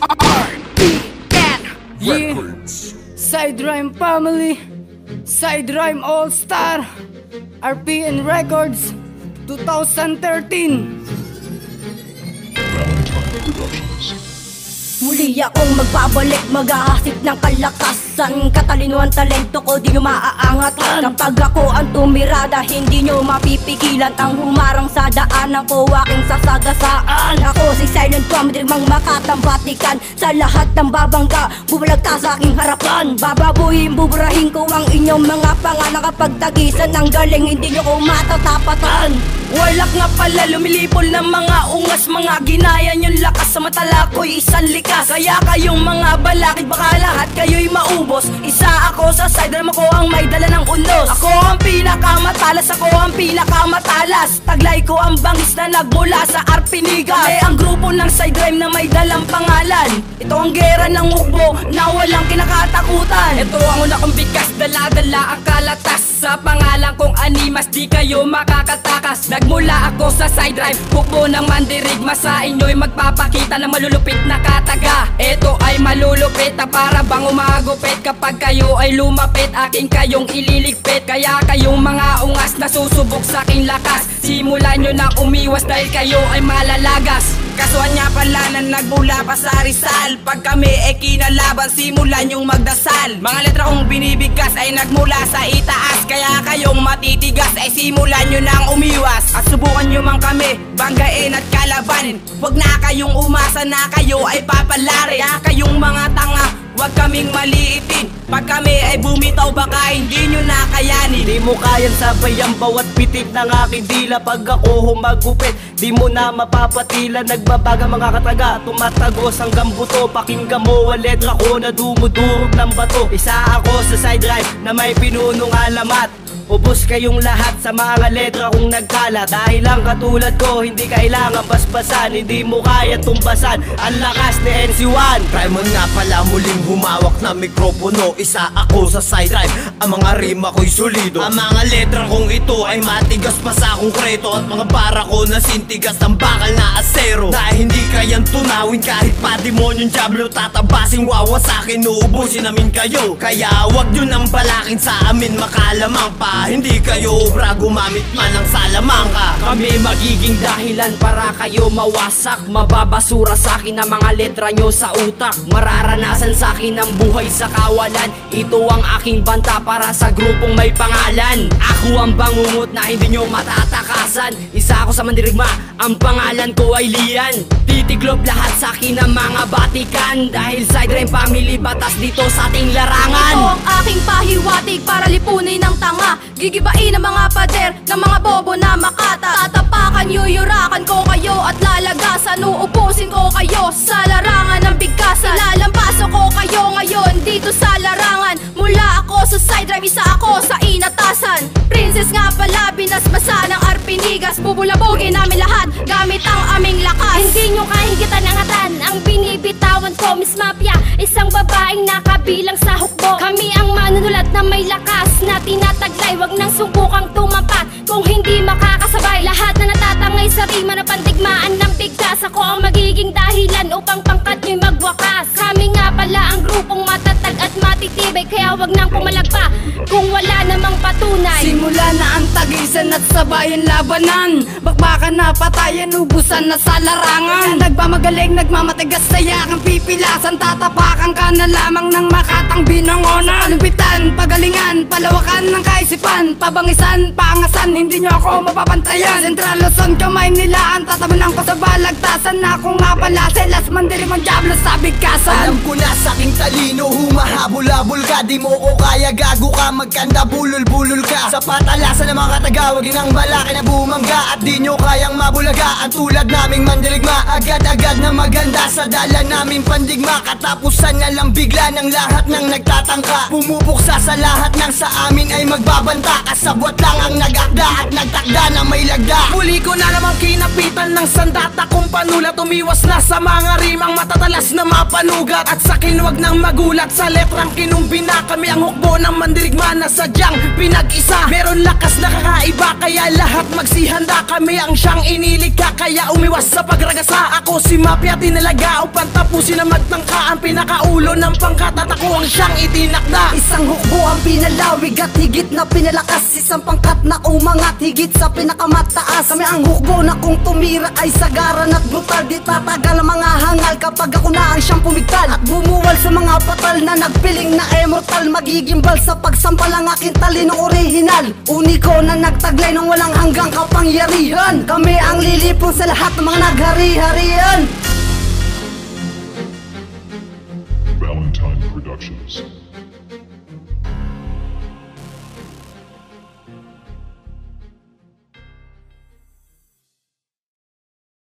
RPN Records. Side Rhyme Family, Side Rhyme All Star, RPN Records 2013. Muli akong magbabalik, maghahasik ng kalakasan. Katalinuhan talento ko di nyo maaangat. Kapag ako ang tumirada, hindi nyo mapipigilan. Ang humarang sa daanan ko, aking sasagasaan. Ako si Silent Comedy, mang makatambatikan. Sa lahat ng babangga, bubalagta sa aking harapan. Bababuhin, buburahin ko ang inyong mga pangalan. Kapag tagisan ng galing, hindi nyo ko matatapatan. Walak nga pala, lumilipol ng mga ungas. Mga ginaya niyong lakas sa matala ko'y isang likas. Kaya kayong mga balakid, baka lahat kayo'y maubos. Isa ako sa side rhyme, ako ang may dala ng undos. Ako ang pinakamatalas, ako ang pinakamatalas. Taglay ko ang bangis na nagmula sa Arpinigas. Kami ang grupo ng side rhyme na may dalang pangalan. Ito ang gera ng hukbo na walang kinakatakutan. Ito ang una kong bigas, dala-dala ang kalatas. Sa pangalan kong Animas, di kayo makakatakas. Nagmula ako sa side rhyme, hukbo ng mandirigma. Sa inyo'y magpapakita ng malulupit na kataga. Ito ay malulupit na para bang umagupit. Kapag kayo ay lumapit, aking kayong ililigpit. Kaya kayong mga ungas na susubok sa aking lakas, simulan nyo na umiwas dahil kayo ay malalagas. Kasuhan niya pala na nagmula pa sa Rizal. Pag kami ay kinalaban, simulan yung magdasal. Mga letra kong binibigkas ay nagmula sa itaas. Kaya kayong matitigas ay simulan nyo nang umiwas. At subukan nyo man kami, banggain at kalabanin. Huwag na kayong umasa na kayo ay papalari. Kaya kayong mga tanga, huwag kaming maliitin. Pag kami ay bumitaw, baka hindi nyo na kayanin. Di mo kayang sabay ang bawat pitik ng aking dila. Pag ako humagupit, di mo na mapapatila. Nagbabaga mga kataga, tumatagos hanggang buto. Pakinggan mo ang letra ko na dumudurog ng bato. Isa ako sa side rhyme na may pinunong alamat. Ubus kayong lahat sa mga letra kong nagkalat. Dahil lang katulad ko, hindi kailangan basbasan. Hindi mo kaya tumbasan ang lakas ni NC1. Raymond nga pala muling humawak na mikropono. Isa ako sa side rhyme, ang mga rima ko'y solido. Ang mga letra kong ito ay matigas pa sa konkreto. At mga bara ko na sintigas ng bakal na asero. Na hindi kayang tunawin kahit pa demonyong diablo. Tatabasing wawasakin, uubusin namin kayo. Kaya wag nyo nang balakin sa amin makalamang pa. Hindi kayo obra, gumamit man ng salamangka. Kami magiging dahilan para kayo mawasak. Mababasura sa akin ang mga letra nyo sa utak. Mararanasan sa akin ang buhay sa kawalan. Ito ang aking banta para sa grupong may pangalan. Ako ang bangungot na hindi nyo matatakasan. Isa ako sa mandirigma, ang pangalan ko ay Lian. Titiklop lahat sa akin ang mga batikan. Dahil side rhyme family, batas dito sa ating larangan. Ito ang aking pahiwatig para lipunin ng tanga. Gigibain ang mga pader ng mga bobo na makata. Tatapakan, yuyurakan ko kayo at lalagasan. Uupusin ko kayo sa larangan ng bigkasan. Ilalampaso ko kayo ngayon dito sa larangan. Mula ako sa side rhyme, isa ako sa inatasan. Princess nga pala, binasbasa ng Arpinigas. Bubulabugin namin lahat gamit ang aming lakas. Hindi nyo kahigitan ang hatan ang binibitawan ko, Miss Mafia. Isang babaeng nakabilang sa hukbo. Kami ang manunulat na may lakas na tinataglay. Wag nang subukang tumapat kung hindi makakasabay. Lahat na natatangay sa rima na pandigmaan ng bigkas. Ako ang magiging dahilan upang pangkat nyo'y magwakas. Kami nga pala ang grupong matatag at matitibay. Kaya wag nang pumalagpa kung wala namang patunay. Simula na ang tagisan at sabayan labanan. Bakbakan na patayan, ubusan na sa larangan. Nagmamagaling, nagmamatigas, saya kang pipilasan. Tatapakan ka na lamang ng makatang binangonan. Alupitan, pagalingan, palawakan ng kaisipan. Pabangisan, paangasan, hindi nyo ako mapapantayan. Central Luzon, kamay nila ang tatabanan ko sa balagtasan. Ako nga pala, selas mandirimang diablo sa bigkasan. Alam ko na sa aking talino, humahabol-habol ka. Di mo ko kaya, gago ka, magkanda, bulol-bulol ka. Sa patalasan ng mga katagawag, yun ang malaki na bumangga. At di nyo kayang mabulaga, ang tulad naming mandirigma. Agad-agad na maganda sa dala naming pandigma. Katapusan na lang bigla ng lahat ng nagtatangka. Pumupuksa sa lahat ng sa amin ay magbabanta. Kasabwat lang ang nag-akda at nagtakda na may lagda. Muli ko na namang kinapitan ng sandata kung panulat. Umiwas na sa mga rimang matatalas na mapanugat. At sa kinwag ng magulat sa letrang kinumbina. Kami ang hukbo ng mandirigma na sadyang pinag-isa. Meron lakas na kakaiba kaya lahat magsihanda. Kami ang siyang inilikha kaya umiwas sa pagragasa. Ako si Mafia, tinalaga upang tapos sinamatangka ang pinakaulo ng pangkat at ako ang siyang itinakda. Isang hukbo ang pinalawig at higit na pinalakas. Isang pangkat na umangat higit sa pinakamataas. Kami ang hukbo na kung tumira ay sagaran at brutal. Di tatagal ang mga hangal kapag ako na ang siyang pumigtal. At bumuwal sa mga patal na nagpiling na immortal. Magigimbal sa pagsampal ang aking talinong orihinal. Uniko na nagtaglay ng walang hanggang kapangyarihan. Kami ang lilipon sa lahat ng mga naghari-harian. Valentine Productions.